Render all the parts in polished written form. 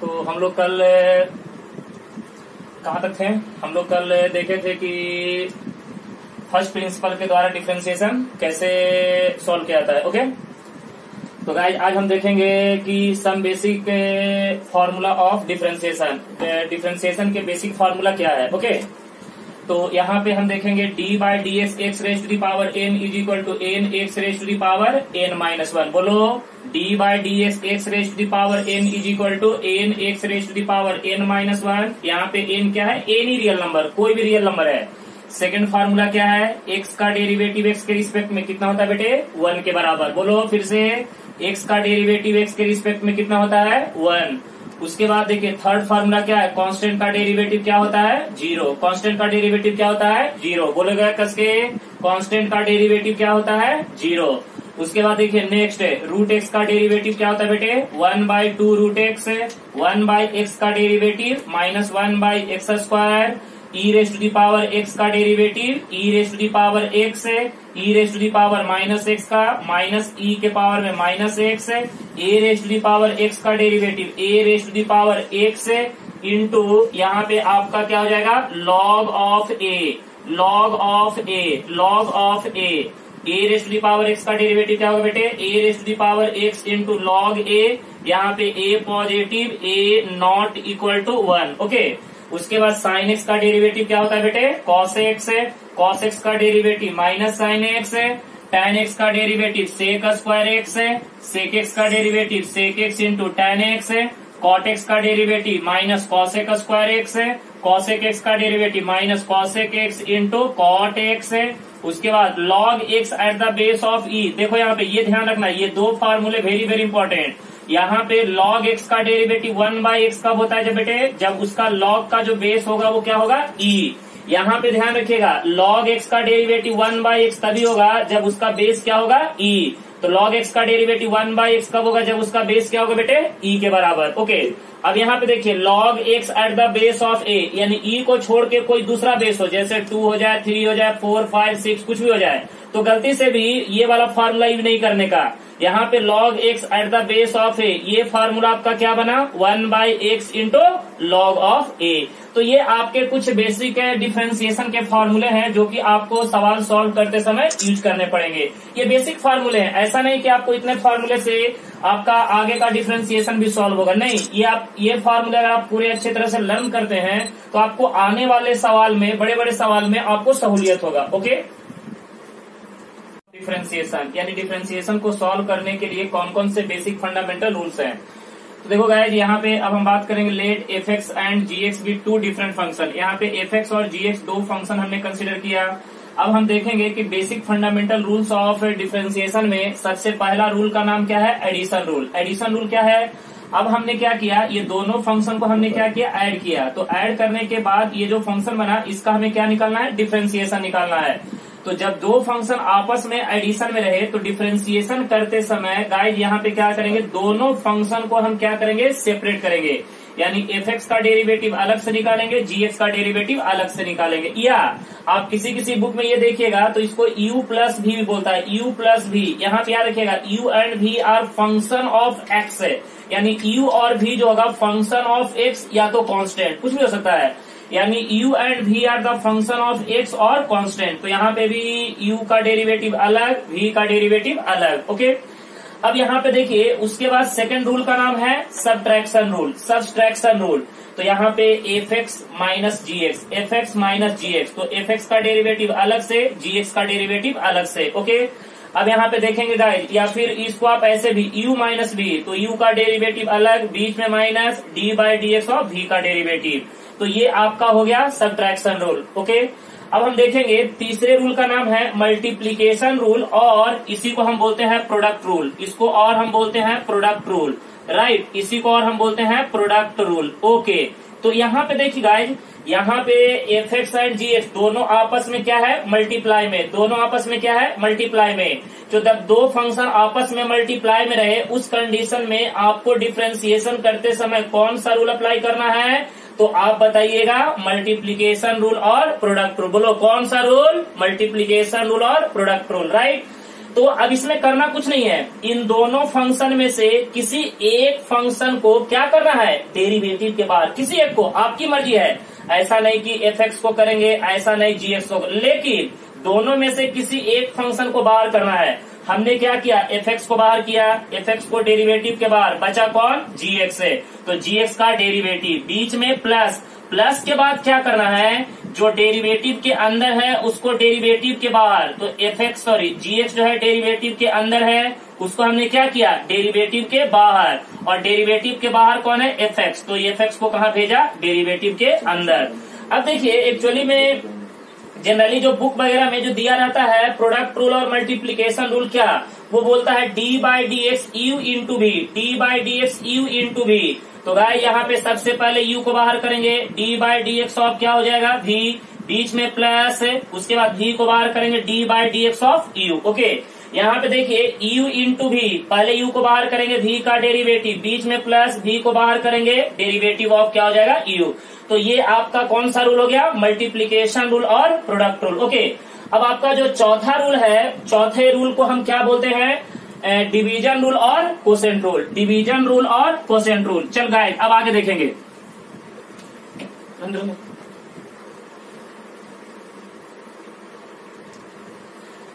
तो हम लोग कल कहाँ तक थे? हम लोग कल देखे थे कि फर्स्ट प्रिंसिपल के द्वारा डिफरेंशिएशन कैसे सॉल्व किया जाता है। ओके, तो गाइज आज हम देखेंगे कि some basic formula of differentiation. Differentiation के बेसिक फॉर्मूला क्या है? ओके, तो यहाँ पे हम देखेंगे d by d x x raise to the power n is equal to n x raise to the power n minus one. बोलो, d by d x x raise to the power n is equal to n x raise to the power n minus one. यहाँ पे N क्या है? N ही real number, कोई भी real number है। Second formula क्या है? एक्स का डेरिवेटिव एक्स के रिस्पेक्ट में कितना होता है बेटे? 1 के बराबर। बोलो फिर से, एक्स का डेरिवेटिव एक्स के रिस्पेक्ट में कितना होता है? 1। उसके बाद देखिए थर्ड फार्मूला क्या है? कांस्टेंट का डेरिवेटिव क्या होता है? 0। कांस्टेंट का डेरिवेटिव क्या होता है? 0। बोलेगा कस के, कांस्टेंट का डेरिवेटिव क्या होता है? 0। उसके बाद देखिए नेक्स्ट है रूट एक्स का डेरिवेटिव क्या होता है बेटे? 1/2 रूट एक्स। 1/x का derivative minus 1/x square. E raise to the power x का derivative e raise to the power x है। E raise to the power minus x का माइनस ई के पावर में माइनस एक्स है। A raise to the power x का derivative a raise to the power x है into यहाँ पे आपका क्या हो जाएगा? Log of a, log of a, log of A. A raise to the power x का डेरिवेटिव क्या होगा बेटे? A raise to the power x into log a. यहाँ पे a positive, a not equal to 1। Okay, उसके बाद sine x का derivative क्या होता है बेटे? कॉस एक्स है। कॉस एक्स का डेरिवेटिव माइनस साइन एक्स है। tan एक्स का डेरिवेटिव सेक स्क्वायर एक्स है। सेक एक्स का derivative sec x into tan x है। कॉट एक्स का derivative minus cosec square x है। कॉसेक एक्स का derivative minus cosec x into cot x है। उसके बाद log x at the base of e. देखो यहाँ पे ये ध्यान रखना, ये दो फार्मूले वेरी वेरी इंपॉर्टेंट। यहाँ पे log x का डेरिवेटिव 1/x कब होता है जब बेटे? जब उसका log का जो बेस होगा वो क्या होगा? e। यहाँ पे ध्यान रखिएगा, log x का डेरिवेटिव 1/x तभी होगा जब उसका बेस क्या होगा? e। तो log x का डेरिवेटिव 1/x कब होगा? जब उसका बेस क्या होगा बेटे? e के बराबर। ओके, अब यहाँ पे देखिए log x at the base of a, यानी e को छोड़ के कोई दूसरा बेस हो, जैसे 2 हो जाए, 3 हो जाए, 4, 5, 6 कुछ भी हो जाए, तो गलती से भी ये वाला फार्मूला यूज नहीं करने का। यहाँ पे log x at the base of a, ये फार्मूला आपका क्या बना? 1/x into log of a। तो ये आपके कुछ बेसिक डिफरेंशिएशन के फार्मूले हैं जो कि आपको सवाल सॉल्व करते समय यूज करने पड़ेंगे। ये बेसिक फार्मूले हैं, ऐसा नहीं कि आपको इतने फार्मूले से आपका आगे का डिफरेंशिएशन भी सॉल्व होगा, नहीं। ये फार्मूले अगर आप पूरे अच्छे तरह से लर्न करते हैं तो आपको आने वाले सवाल में, बड़े बड़े सवाल में आपको सहूलियत होगा। ओके, डिफरेंशिएशन यानी डिफरेंशिएशन को सॉल्व करने के लिए कौन कौन से बेसिक फंडामेंटल रूल्स हैं? तो देखो गाइज, यहाँ पे अब हम बात करेंगे let f x and g x be two different function. यहाँ पे एफ एक्स और जी एक्स दो फंक्शन हमने कंसिडर किया। अब हम देखेंगे कि basic fundamental rules of differentiation में सबसे पहला रूल का नाम क्या है? Addition rule. एडिशन रूल क्या है? अब हमने क्या किया, ये दोनों फंक्शन को हमने क्या किया? ऐड किया। तो ऐड करने के बाद ये जो फंक्शन बना इसका हमें क्या निकालना है? डिफरेंशिएशन निकालना है। तो जब दो फंक्शन आपस में एडिशन में रहे तो डिफरेंशिएशन करते समय गाइस यहाँ पे क्या करेंगे? दोनों फंक्शन को हम क्या करेंगे? सेपरेट करेंगे। यानी एफ एक्स का डेरिवेटिव अलग से निकालेंगे, जी एक्स का डेरिवेटिव अलग से निकालेंगे। या आप किसी किसी बुक में ये देखिएगा तो इसको u प्लस भी बोलता है, u प्लस भी। यहाँ पे याद रखिएगा u and v are function of x है, यानी u और v जो होगा फंक्शन ऑफ x या तो कांस्टेंट, कुछ भी हो सकता है। यानी u and v are the function of x और कांस्टेंट। तो यहाँ पे भी u का डेरिवेटिव अलग, v का डेरिवेटिव अलग। ओके, अब यहाँ पे देखिए उसके बाद सेकंड रूल का नाम है सबट्रैक्शन रूल, सब्सट्रैक्शन रूल। तो यहाँ पे एफ एक्स माइनस जी एक्स, एफ एक्स माइनस जी एक्स, तो एफ एक्स का डेरिवेटिव अलग से, जी एक्स का डेरिवेटिव अलग से। ओके, अब यहाँ पे देखेंगे गाइस, या फिर इसको आप ऐसे भी u माइनस बी, तो u का डेरिवेटिव अलग, बीच में minus d by d x और v का डेरिवेटिव। तो ये आपका हो गया सबट्रैक्शन रूल। ओके, अब हम देखेंगे तीसरे रूल का नाम है मल्टीप्लीकेशन रूल, और इसी को हम बोलते हैं प्रोडक्ट रूल। इसको और हम बोलते हैं प्रोडक्ट रूल, राइट। इसी को और हम बोलते हैं प्रोडक्ट रूल। ओके, तो यहाँ पे देखिए गाइज, यहाँ पे f x and g x दोनों आपस में क्या है? मल्टीप्लाई में। दोनों आपस में क्या है? मल्टीप्लाई में। तो जब दो फंक्शन आपस में मल्टीप्लाई में रहे उस कंडीशन में आपको डिफरेंशिएशन करते समय कौन सा रूल अप्लाई करना है? तो आप बताइएगा, मल्टीप्लीकेशन रूल और प्रोडक्ट रूल। बोलो कौन सा रूल? मल्टीप्लीकेशन रूल और प्रोडक्ट रूल, राइट। तो अब इसमें करना कुछ नहीं है, इन दोनों फंक्शन में से किसी एक फंक्शन को क्या करना है, डेरिवेटिव के बाहर, किसी एक को, आपकी मर्जी है, ऐसा नहीं कि fx को करेंगे, ऐसा नहीं gx को, लेकिन दोनों में से किसी एक फंक्शन को बाहर करना है। हमने क्या किया, fx को बाहर किया, fx को डेरिवेटिव के बाहर, बचा कौन, gx से, तो gx का डेरिवेटिव, बीच में प्लस, प्लस के बाद क्या करना है, जो डेरिवेटिव के अंदर है उसको डेरिवेटिव के बाहर, तो gx जो है डेरिवेटिव के अंदर है, उसको हमने क्या किया, डेरिवेटिव के बाहर, और डेरिवेटिव के बाहर कौन है, fx, तो fx को कहाँ भेजा, डेरिवेटिव के अंदर। अब देखिए एक्चुअली में जनरली जो बुक वगैरह में जो दिया रहता है प्रोडक्ट रूल और मल्टीप्लीकेशन रूल, क्या वो बोलता है, d by d x u into v, d by d x u into v. तो गाय यहाँ पे सबसे पहले u को बाहर करेंगे, D by d x of क्या हो जाएगा, v, बीच में प्लस, उसके बाद v को बाहर करेंगे, D by d x of u। Okay, यहाँ पे देखिए u इंटू भी, पहले u को बाहर करेंगे, v का डेरिवेटिव, बीच में प्लस, v को बाहर करेंगे, डेरिवेटिव ऑफ क्या हो जाएगा, u। तो ये आपका कौन सा रूल हो गया, मल्टीप्लीकेशन रूल और प्रोडक्ट रूल। ओके, अब आपका जो चौथा रूल है, चौथे रूल को हम क्या बोलते हैं, डिवीजन रूल और कोसेंट रूल, डिवीजन रूल और कोसेंट रूल। चल गाइस अब आगे देखेंगे।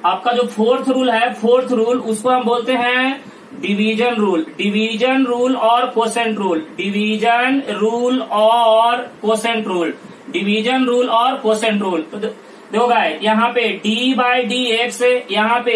आपका जो फोर्थ रूल है, फोर्थ रूल, उसको हम बोलते हैं डिवीजन रूल, डिवीजन रूल और कोसेंट रूल, डिवीजन रूल और कोसेंट रूल, डिवीजन रूल और कोसेंट रूल। तो देखो गाइस यहाँ पे d बाई डी एक्स, यहाँ पे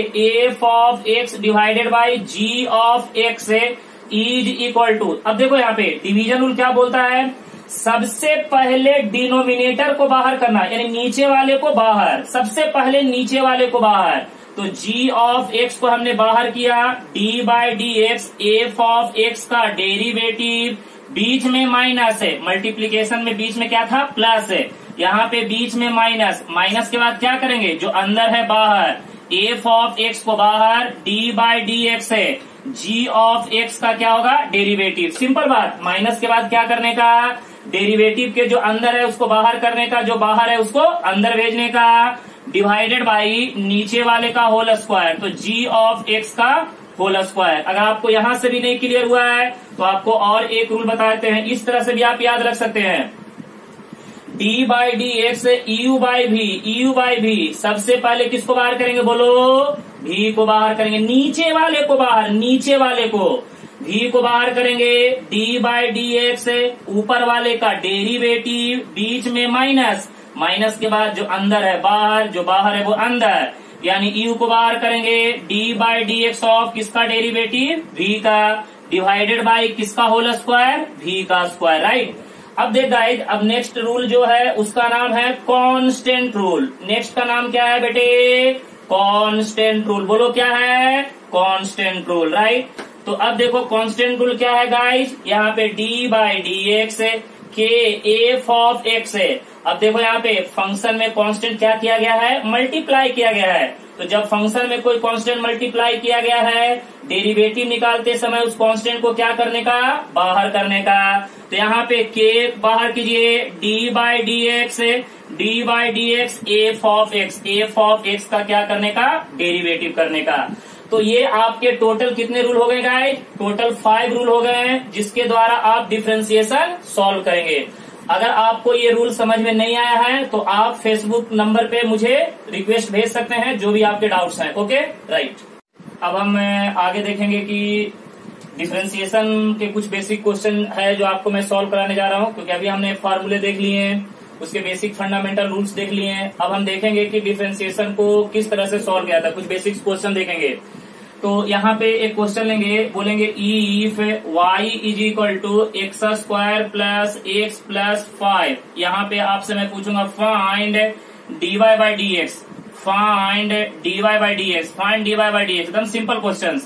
f of x divided by g of x is equal to, अब देखो यहाँ पे डिवीजन रूल क्या बोलता है, सबसे पहले डिनोमिनेटर को बाहर करना, यानी नीचे वाले को बाहर, सबसे पहले नीचे वाले को बाहर, तो g ऑफ x को हमने बाहर किया, d by d x, f of x का डेरिवेटिव, बीच में माइनस है, मल्टीप्लीकेशन में बीच में क्या था, प्लस है, यहाँ पे बीच में माइनस, माइनस के बाद क्या करेंगे, जो अंदर है बाहर, f ऑफ x को बाहर, d बाई डी एक्स है, g ऑफ x का क्या होगा, डेरिवेटिव। सिंपल बात, माइनस के बाद क्या करने का, डेरिवेटिव के जो अंदर है उसको बाहर करने का, जो बाहर है उसको अंदर भेजने का, डिवाइडेड बाई नीचे वाले का होल स्क्वायर, तो g ऑफ x का होल स्क्वायर। अगर आपको यहां से भी नहीं क्लियर हुआ है तो आपको और एक रूल बताते हैं, इस तरह से भी आप याद रख सकते हैं, d by d x you by भी, यू बाई भी, सबसे पहले किसको बाहर करेंगे, बोलो, v को बाहर करेंगे, नीचे वाले को बाहर, नीचे वाले को, v को बाहर करेंगे, d बाई डी एक्स, ऊपर वाले का डेरिवेटिव, बीच में माइनस, माइनस के बाद जो अंदर है बाहर, जो बाहर है वो अंदर, यानी u को बाहर करेंगे, d by d x of किसका डेरिवेटिव, v का, डिवाइडेड बाई किसका होल स्क्वायर, v का स्क्वायर, राइट। अब देख गाइस, अब नेक्स्ट रूल जो है उसका नाम है कांस्टेंट रूल। नेक्स्ट का नाम क्या है बेटे, कांस्टेंट रूल, बोलो क्या है, कांस्टेंट रूल, राइट। तो अब देखो कांस्टेंट रूल क्या है गाइस, यहाँ पे d बाई डी एक्स के f ऑफ x है। अब देखो यहाँ पे फंक्शन में कांस्टेंट क्या किया गया है, मल्टीप्लाई किया गया है। तो जब फंक्शन में कोई कांस्टेंट मल्टीप्लाई किया गया है, डेरिवेटिव निकालते समय उस कांस्टेंट को क्या करने का, बाहर करने का। तो यहाँ पे k बाहर कीजिए, d by d x, D by d x F of x का क्या करने का, डेरिवेटिव करने का। तो ये आपके टोटल कितने रूल हो गए गाइस, टोटल 5 रूल हो गए हैं, जिसके द्वारा आप डिफरेंशिएशन सॉल्व करेंगे। अगर आपको ये रूल समझ में नहीं आया है तो आप फेसबुक नंबर पे मुझे रिक्वेस्ट भेज सकते हैं, जो भी आपके डाउट्स हैं। Okay, right. अब हम आगे देखेंगे कि डिफरेंशिएशन के कुछ बेसिक क्वेश्चन है जो आपको मैं सॉल्व कराने जा रहा हूं, क्योंकि अभी हमने फार्मूले देख लिए हैं, उसके बेसिक फंडामेंटल रूल्स देख लिए हैं। अब हम देखेंगे कि डिफरेंशिएशन को किस तरह से सॉल्व किया था, कुछ बेसिक क्वेश्चन देखेंगे। तो यहाँ पे एक क्वेश्चन लेंगे, बोलेंगे if y is equal to x square plus x plus 5, यहाँ पे आपसे मैं पूछूंगा find dy by d x, find dy by d x, find dy by d x, एकदम सिंपल क्वेश्चन।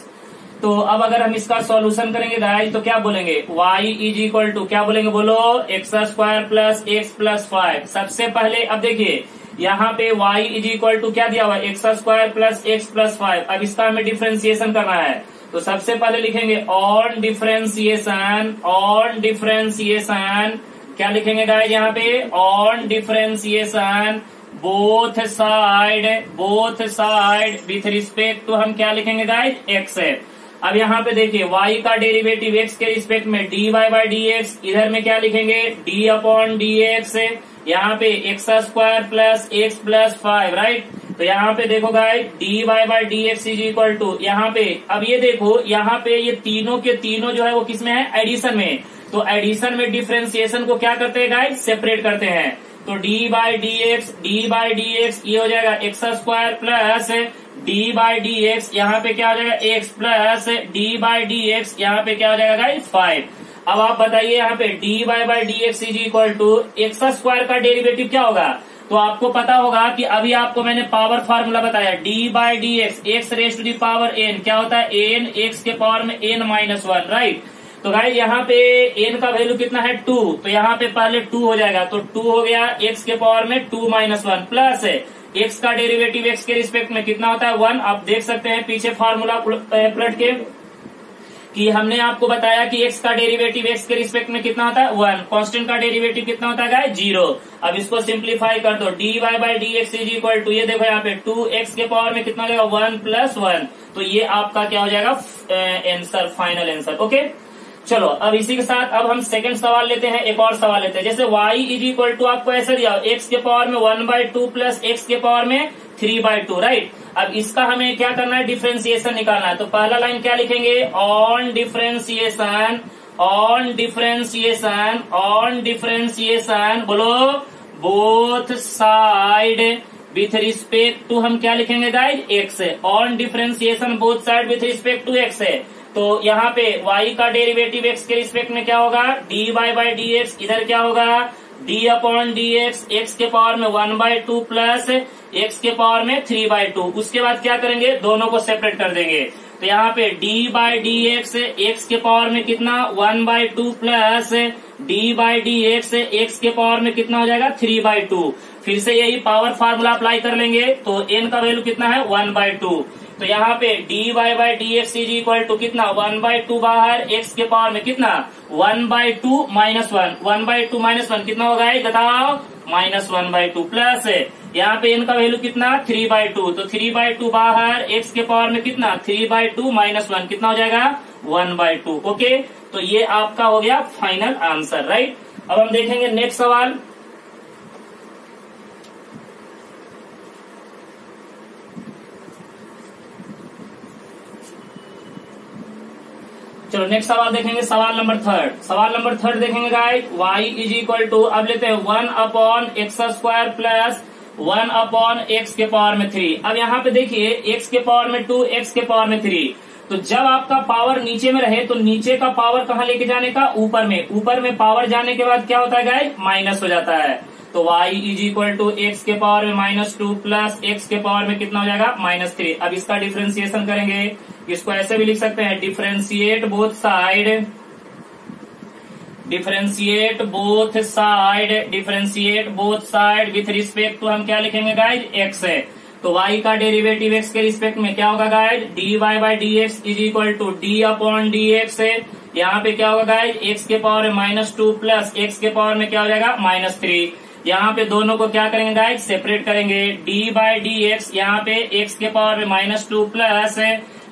तो अब अगर हम इसका सॉल्यूशन करेंगे गाइस तो क्या बोलेंगे, y इज इक्वल टू क्या बोलेंगे, बोलो, x square plus x plus 5। सबसे पहले अब देखिए यहाँ पे y इज इक्वल टू क्या दिया हुआ है, x square plus x plus 5। अब इसका हमें डिफरेंशिएशन करना है, तो सबसे पहले लिखेंगे ऑन डिफरेंशिएशन, ऑन डिफरेंशिएशन क्या लिखेंगे गाइस यहाँ पे, on differentiation both side with respect to हम क्या लिखेंगे गाइज, एक्स है। अब यहाँ पे देखिए y का डेरिवेटिव x के रिस्पेक्ट में dy बाई डी एक्स, इधर में क्या लिखेंगे d अपॉन डी एक्स, यहाँ पे x square plus x plus 5, right. तो यहाँ पे देखो guys dy by d x is equal to, यहाँ पे अब ये देखो यहाँ पे ये तीनों के तीनों जो है वो किस में है, एडिशन में। तो एडिशन में डिफरेंशिएशन को क्या करते हैं गाइज, सेपरेट करते हैं। तो d बाई डी एक्स ये हो जाएगा x square plus d by d x, यहाँ पे क्या हो जाएगा x plus d by d x, यहाँ पे क्या हो जाएगा गाइज 5। अब आप बताइए यहाँ पे dy by d x is equal to x square का डेरिवेटिव क्या होगा। तो आपको पता होगा कि अभी आपको मैंने पावर फार्मूला बताया, d by d x x raise to the power n क्या होता है, n एक्स के पावर में n माइनस 1, राइट। तो गाइज यहाँ पे n का वैल्यू कितना है 2, तो यहाँ पे पहले 2 हो जाएगा, तो 2 हो गया x के पावर में 2 माइनस 1 प्लस x का डेरिवेटिव x के रिस्पेक्ट में कितना होता है 1। आप देख सकते हैं पीछे फार्मूला पलट के कि हमने आपको बताया कि x का डेरिवेटिव x के रिस्पेक्ट में कितना होता है 1, कांस्टेंट का डेरिवेटिव कितना होता है गाइस 0। अब इसको सिंप्लीफाई कर दो, dy by d x is equal to, ये देखो यहाँ पे 2x के पावर में कितना हो जाएगा 1 प्लस 1, तो ये आपका क्या हो जाएगा आंसर, फाइनल आंसर। ओके चलो अब इसी के साथ अब हम सेकंड सवाल लेते हैं, एक और सवाल लेते हैं। जैसे y इज इक्वल टू आपको ऐसा दिया x के पावर में 1/2 प्लस x के पावर में 3/2, राइट। अब इसका हमें क्या करना है, डिफरेंशिएशन निकालना है। तो पहला लाइन क्या लिखेंगे, ऑन डिफरेंशिएशन बोलो both side with respect to हम क्या लिखेंगे guys x, on differentiation both side with respect to x है। तो यहाँ पे y का डेरिवेटिव x के रिस्पेक्ट में क्या होगा, dy बाई डी एक्स, इधर क्या होगा d upon d x, x के पावर में 1/2 प्लस x के पावर में 3/2। उसके बाद क्या करेंगे, दोनों को सेपरेट कर देंगे। तो यहाँ पे d by d x, x के पावर में कितना 1/2 plus d by d x, x के पावर में कितना हो जाएगा 3/2। फिर से यही पावर फार्मूला अप्लाई कर लेंगे, तो n का वैल्यू कितना है 1/2। तो यहाँ पे dy by d x is equal to कितना 1/2 बाहर, x के पावर में कितना 1/2 माइनस 1, 1/2 माइनस 1 कितना होगा बताओ, -1/2 प्लस यहाँ पे n का वैल्यू कितना 3/2, तो 3/2 बाहर, x के पावर में कितना 3/2 माइनस 1 कितना हो जाएगा 1/2। ओके तो ये आपका हो गया फाइनल आंसर, राइट। अब हम देखेंगे नेक्स्ट सवाल। चलो नेक्स्ट सवाल देखेंगे, सवाल नंबर थर्ड देखेंगे guys, y is equal to, अब लेते हैं 1 upon x square plus 1 upon x के पावर में 3। अब यहाँ पे देखिए x के पावर में 2, x के पावर में 3, तो जब आपका पावर नीचे में रहे तो नीचे का पावर कहाँ लेके जाने का, ऊपर में पावर जाने के बाद क्या होता है गाइस, माइनस हो जाता है। तो y is equal to x के पावर में -2 प्लस एक्स के पावर में कितना हो जाएगा -3। अब इसका डिफरेंशिएशन करेंगे, इसको ऐसे भी लिख सकते हैं, differentiate both side with respect to हम क्या लिखेंगे गाइज x है। तो y का डेरिवेटिव x के रिस्पेक्ट में क्या होगा guys, dy by d x is equal to d upon d x है। यहाँ पे क्या होगा गाइज, x के पावर में -2 प्लस x के पावर में क्या हो जाएगा -3। यहाँ पे दोनों को क्या करेंगे गाइज, सेपरेट करेंगे, d बाई डी एक्स, यहाँ पे x के पावर में -2 plus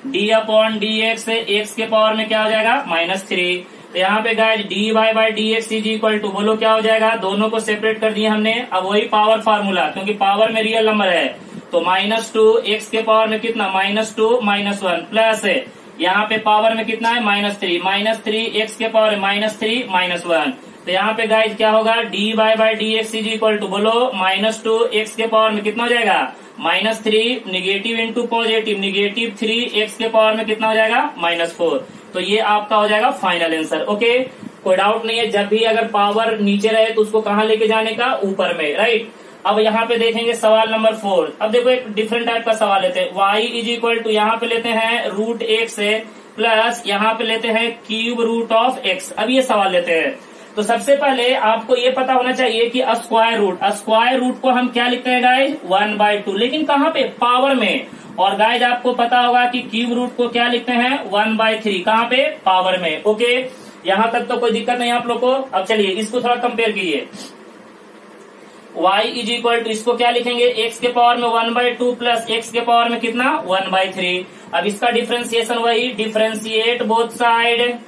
d upon d x, x के पावर में क्या हो जाएगा -3। तो यहाँ पे guys dy by d x is equal to, बोलो क्या हो जाएगा, दोनों को सेपरेट कर दिए हमने। अब वही पावर फार्मूला, क्योंकि पावर में रियल नंबर है, तो -2 एक्स के पावर में कितना -2 -1 प्लस यहाँ पे पावर में कितना है -3 एक्स के पावर में -3 -1। तो यहाँ पे गाइज क्या होगा, dy by d x is equal to, बोलो -2 एक्स के पावर में कितना हो जाएगा -3, निगेटिव इंटू पॉजिटिव, -3 एक्स के पावर में कितना हो जाएगा -4। तो ये आपका हो जाएगा फाइनल आंसर। ओके कोई डाउट नहीं है, जब भी अगर पावर नीचे रहे तो उसको कहाँ लेके जाने का, ऊपर में, राइट। अब यहाँ पे देखेंगे सवाल नंबर 4। अब देखो एक डिफरेंट टाइप का सवाल लेते हैं, y इज इक्वल टू, यहाँ पे लेते हैं √x प्लस यहाँ पे लेते हैं क्यूब रूट ऑफ x। अब ये सवाल लेते हैं, तो सबसे पहले आपको ये पता होना चाहिए कि स्क्वायर रूट को हम क्या लिखते हैं गाइज 1/2, लेकिन कहाँ पे, पावर में। और गाइज आपको पता होगा कि क्यूब रूट को क्या लिखते हैं 1/3, कहाँ पे, पावर में। ओके यहाँ तक तो कोई दिक्कत नहीं आप लोग को। अब चलिए इसको थोड़ा कंपेयर कीजिए, y इज इक्वल टू, इसको क्या लिखेंगे, x के पावर में 1/2 प्लस x के पावर में कितना 1/3। अब इसका डिफरेंशिएशन वही, differentiate both side,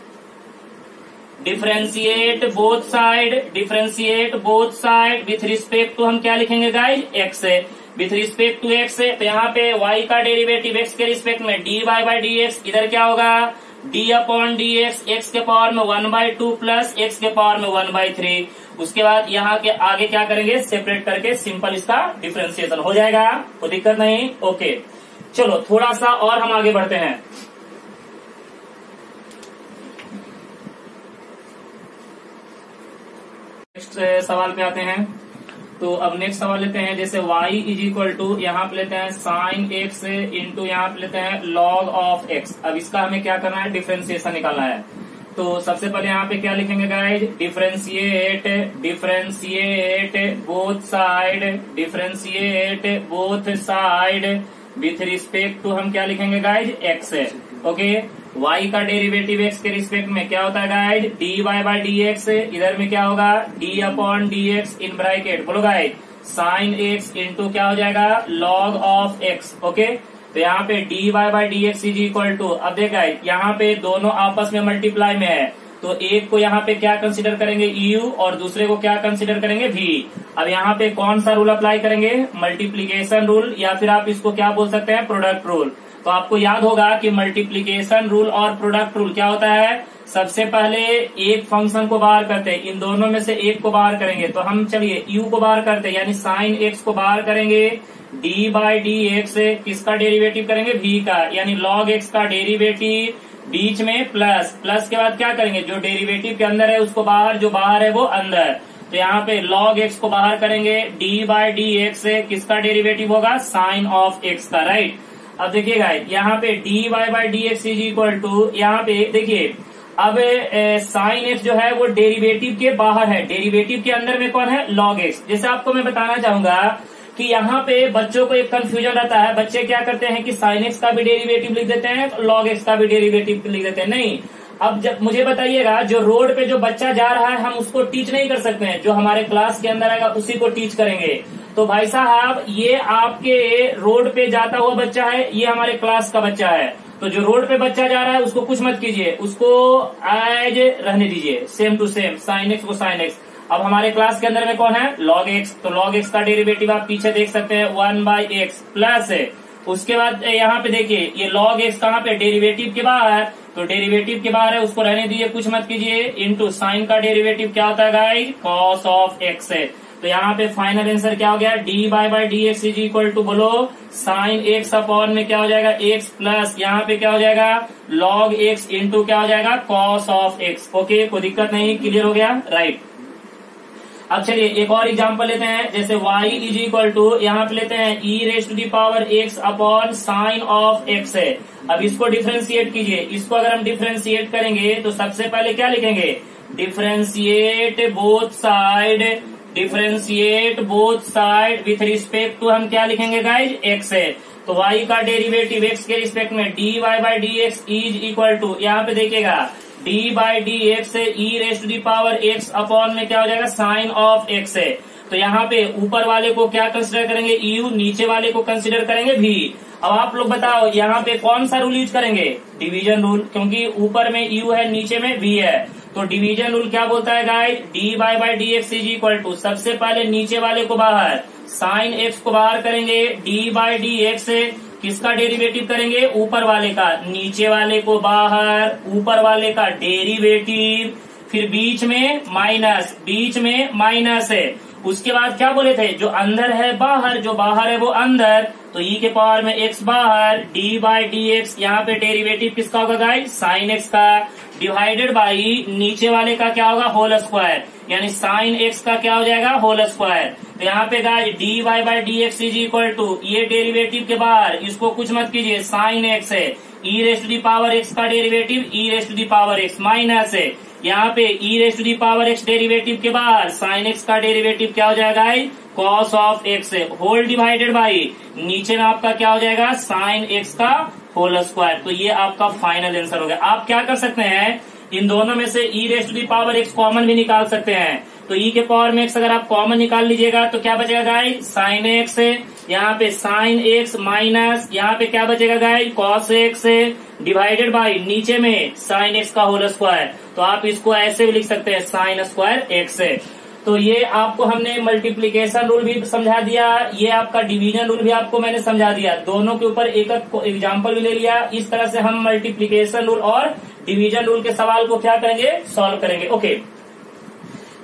differentiate both side, differentiate both side with respect to हम क्या लिखेंगे गाइज, x है, विथ रिस्पेक्ट टू x है। तो यहाँ पे y का डेरिवेटिव x के रिस्पेक्ट में dy बाई dx, इधर क्या होगा d अपॉन dx, x के पावर में 1/2 प्लस x के पावर में 1/3। उसके बाद यहाँ के आगे क्या करेंगे, सेपरेट करके सिंपल इसका डिफरेंशिएशन हो जाएगा, कोई दिक्कत नहीं। ओके चलो थोड़ा सा और हम आगे बढ़ते हैं। नेक्स्ट सवाल पे आते हैं। तो अब नेक्स्ट सवाल लेते हैं, जैसे y इज इक्वल टू यहाँ पे लेते हैं साइन x इंटू यहाँ पे लेते हैं लॉग ऑफ x। अब इसका हमें क्या करना है, डिफरेंशिएशन निकालना है। तो सबसे पहले यहाँ पे क्या लिखेंगे guys, differentiate, differentiate both side, differentiate both side with respect to हम क्या लिखेंगे गाइज, x है। ओके y का डेरिवेटिव x के रिस्पेक्ट में क्या होता है गाइज, dy बाई dx, इधर में क्या होगा d upon dx in bracket, बोलो गाइज साइन x इंटू क्या हो जाएगा लॉग ऑफ x। ओके तो यहाँ पे dy by dx is equal to, अब देख गाइज यहाँ पे दोनों आपस में मल्टीप्लाई में है, तो एक को यहाँ पे क्या कंसीडर करेंगे u और दूसरे को क्या कंसीडर करेंगे v। अब यहाँ पे कौन सा रूल अप्लाई करेंगे, मल्टीप्लीकेशन रूल, या फिर आप इसको क्या बोल सकते हैं, प्रोडक्ट रूल। तो आपको याद होगा कि मल्टीप्लीकेशन रूल और प्रोडक्ट रूल क्या होता है, सबसे पहले एक फंक्शन को बाहर करते हैं, इन दोनों में से एक को बाहर करेंगे। तो हम चलिए u को बाहर करते हैं, यानी साइन x को बाहर करेंगे, d बाई dx किसका डेरिवेटिव करेंगे, v का, यानी log x का डेरिवेटिव बीच में प्लस, प्लस के बाद क्या करेंगे, जो डेरिवेटिव के अंदर है उसको बाहर, जो बाहर है वो अंदर। तो यहाँ पे log x को बाहर करेंगे, d बाई dx किसका डेरिवेटिव होगा, साइन ऑफ x का, राइट। अब देखिएगा यहाँ पे dy by dx is equal to, यहाँ पे देखिए अब साइन x जो है वो डेरिवेटिव के बाहर है, डेरिवेटिव के अंदर में कौन है, log x। जैसे आपको मैं बताना चाहूंगा कि यहाँ पे बच्चों को एक कंफ्यूजन रहता है, बच्चे क्या करते हैं कि साइन x का भी डेरिवेटिव लिख देते हैं, log x का भी डेरिवेटिव लिख देते हैं। नहीं, अब जब मुझे बताइएगा जो रोड पे जो बच्चा जा रहा है हम उसको टीच नहीं कर सकते हैं, जो हमारे क्लास के अंदर आएगा उसी को टीच करेंगे। तो भाई साहब ये आपके रोड पे जाता हुआ बच्चा है, ये हमारे क्लास का बच्चा है। तो जो रोड पे बच्चा जा रहा है उसको कुछ मत कीजिए, उसको एज रहने दीजिए, same to same sine x को साइन एक्स। अब हमारे क्लास के अंदर में कौन है, log x। तो log x का डेरिवेटिव आप पीछे देख सकते हैं 1/x प्लस है। उसके बाद यहाँ पे देखिए ये log x कहाँ पे, डेरिवेटिव के बाहर, तो डेरिवेटिव के बाहर है उसको रहने दीजिए, कुछ मत कीजिए, इंटू साइन का डेरिवेटिव क्या होता है गाइस, cos ऑफ x है। तो यहाँ पे फाइनल आंसर क्या हो गया, dy by dx is equal to, बोलो साइन x अपॉन में क्या हो जाएगा x प्लस यहाँ पे क्या हो जाएगा log x इंटू क्या हो जाएगा cos ऑफ x। ओके कोई दिक्कत नहीं, क्लियर हो गया, राइट। अब चलिए एक और एग्जांपल लेते हैं, जैसे y इज इक्वल टू यहाँ पे लेते हैं e raise to the power x upon sine of x है। अब इसको डिफरेंशिएट कीजिए, इसको अगर हम डिफरेंशिएट करेंगे तो सबसे पहले क्या लिखेंगे, differentiate both side, differentiate both side with respect to हम क्या लिखेंगे गाइज, x है। तो y का डेरिवेटिव x के रिस्पेक्ट में dy by dx is equal to, यहाँ पे देखिएगा d by dx e raise to the power x upon में क्या हो जाएगा साइन ऑफ x है। तो यहाँ पे ऊपर वाले को क्या कंसिडर करेंगे u, नीचे वाले को कंसिडर करेंगे v। अब आप लोग बताओ यहाँ पे कौन सा रूल यूज करेंगे, डिवीजन रूल, क्योंकि ऊपर में u है नीचे में v है। तो डिवीजन रूल क्या बोलता है guys, dy by dx is equal to, सबसे पहले नीचे वाले को बाहर, साइन x को बाहर करेंगे, d बाई dx किसका डेरिवेटिव करेंगे, ऊपर वाले का, नीचे वाले को बाहर, ऊपर वाले का डेरिवेटिव, फिर बीच में माइनस, बीच में माइनस है। उसके बाद क्या बोले थे, जो अंदर है बाहर, जो बाहर है वो अंदर, तो e के पावर में x बाहर, d बाई dx यहाँ पे डेरिवेटिव किसका होगा गाइस, साइन x का, डिवाइडेड बाई नीचे वाले का क्या होगा, होल स्क्वायर, यानी साइन x का क्या हो जाएगा, होल स्क्वायर। तो यहाँ पे guys dy by dx is equal to, ये डेरिवेटिव के बाहर इसको कुछ मत कीजिए, साइन x है, e raise to the power x का derivative e raise to the power x minus है, यहाँ पे e raise to the power x derivative के बाहर साइन x का डेरिवेटिव क्या हो जाएगा, cos ऑफ x है, होल डिवाइडेड बाई नीचे में आपका क्या हो जाएगा, साइन x का होल स्क्वायर। तो ये आपका फाइनल आंसर हो गया। आप क्या कर सकते हैं, इन दोनों में से e raise to the power x common भी निकाल सकते हैं। तो ई के पावर में एक्स अगर आप कॉमन निकाल लीजिएगा तो क्या बचेगा गाइज, साइन एक्स है, यहाँ पे साइन एक्स माइनस यहाँ पे क्या बचेगा गाइज, कॉस एक्स है, डिवाइडेड बाई नीचे में साइन एक्स का होल स्क्वायर। तो आप इसको ऐसे भी लिख सकते हैं साइन स्क्वायर एक्स है। तो ये आपको हमने मल्टीप्लीकेशन रूल भी समझा दिया, ये आपका डिवीजन रूल भी आपको मैंने समझा दिया, दोनों के ऊपर एक एग्जाम्पल भी ले लिया। इस तरह से हम मल्टीप्लीकेशन रूल और डिवीजन रूल के सवाल को क्या करेंगे, सॉल्व करेंगे। ओके,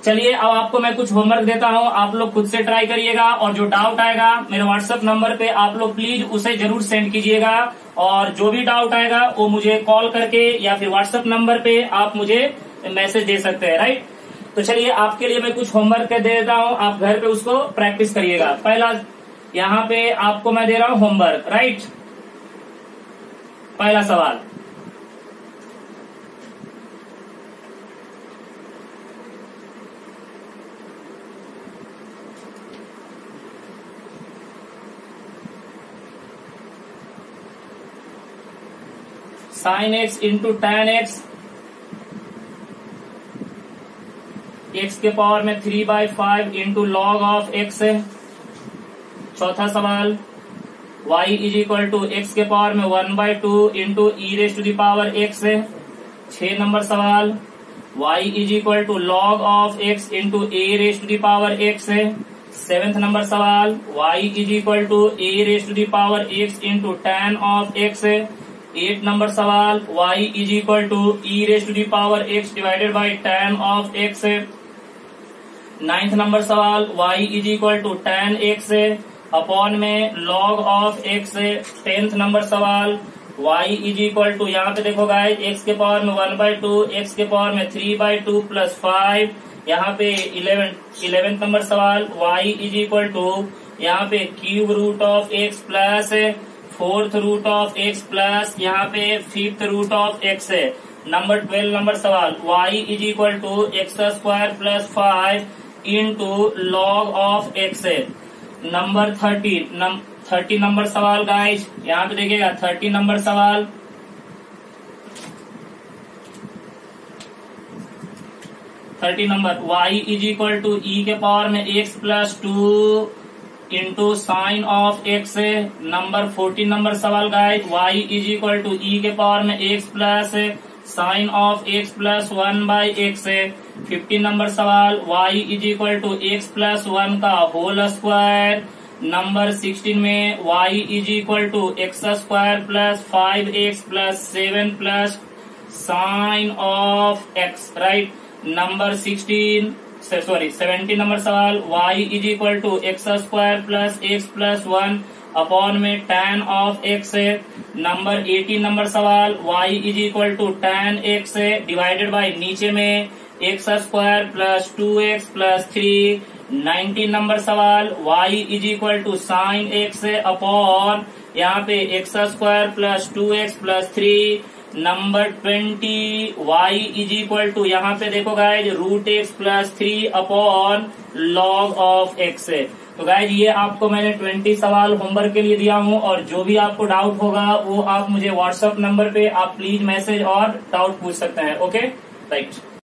चलिए अब आपको मैं कुछ होमवर्क देता हूं, आप लोग खुद से ट्राई करिएगा और जो डाउट आएगा मेरे व्हाट्सएप नंबर पे आप लोग प्लीज उसे जरूर सेंड कीजिएगा। और जो भी डाउट आएगा वो मुझे कॉल करके या फिर व्हाट्सएप नंबर पे आप मुझे मैसेज दे सकते हैं, राइट। तो चलिए आपके लिए मैं कुछ होमवर्क दे देता हूं, आप घर पे उसको प्रैक्टिस करिएगा। पहला यहाँ पे आपको मैं दे रहा हूं होमवर्क, राइट। पहला सवाल, sine x into ten x, x के पावर में 3/5 इंटू लॉग ऑफ एक्स है। चौथा सवाल, y is equal to x के पावर में 1/2 into e raise to the power x है। 6 नंबर सवाल, y is equal to log of x into e raise to the power x है। 7th नंबर सवाल, y is equal to e raise to the power x into tan of x है। 8 नंबर सवाल, y is equal to e raise to the power x divided by tan of x है। 9th नंबर सवाल, y is equal to tan x है upon में log of x है। 10th number सवाल, y इज इक्वल टू यहाँ पे देखो गाइस, x के पावर में 1/2, x के पावर में 3/2 प्लस 5, यहाँ पे 11th नंबर सवाल, y इज इक्वल टू यहाँ पे cube root of x plus 4th root of x plus यहाँ पे 5th रूट ऑफ x है। 12 नंबर सवाल, y is equal to x square plus 5 into log of x है। 30 number सवाल गाइस, यहाँ पे देखिएगा 30 नंबर सवाल, y is equal to e के पावर में x plus 2 into sine of x है। 14 नंबर सवाल guys, y is equal to e के पावर में x plus sine of x plus 1/x है। 15 नंबर सवाल, y is equal to x plus 1 का होल स्क्वायर। 16 में y is equal to x square plus 5x plus 7 plus sine of x, right. 17 number सवाल, y is equal to x square plus x plus 1 upon में tan of x है। 18 नंबर सवाल, y is equal to tan x है divided by नीचे में x square plus 2x plus 3। 19 नंबर सवाल, y is equal to sine x है अपॉन यहाँ पे x square plus 2x plus 3। 20, y is equal to यहाँ पे देखो guys root x plus 3 upon log of x है। तो गाइज ये आपको मैंने 20 सवाल होमवर्क के लिए दिया हूँ, और जो भी आपको डाउट होगा वो आप मुझे व्हाट्सएप नंबर पे आप प्लीज मैसेज और डाउट पूछ सकते हैं। Okay, right.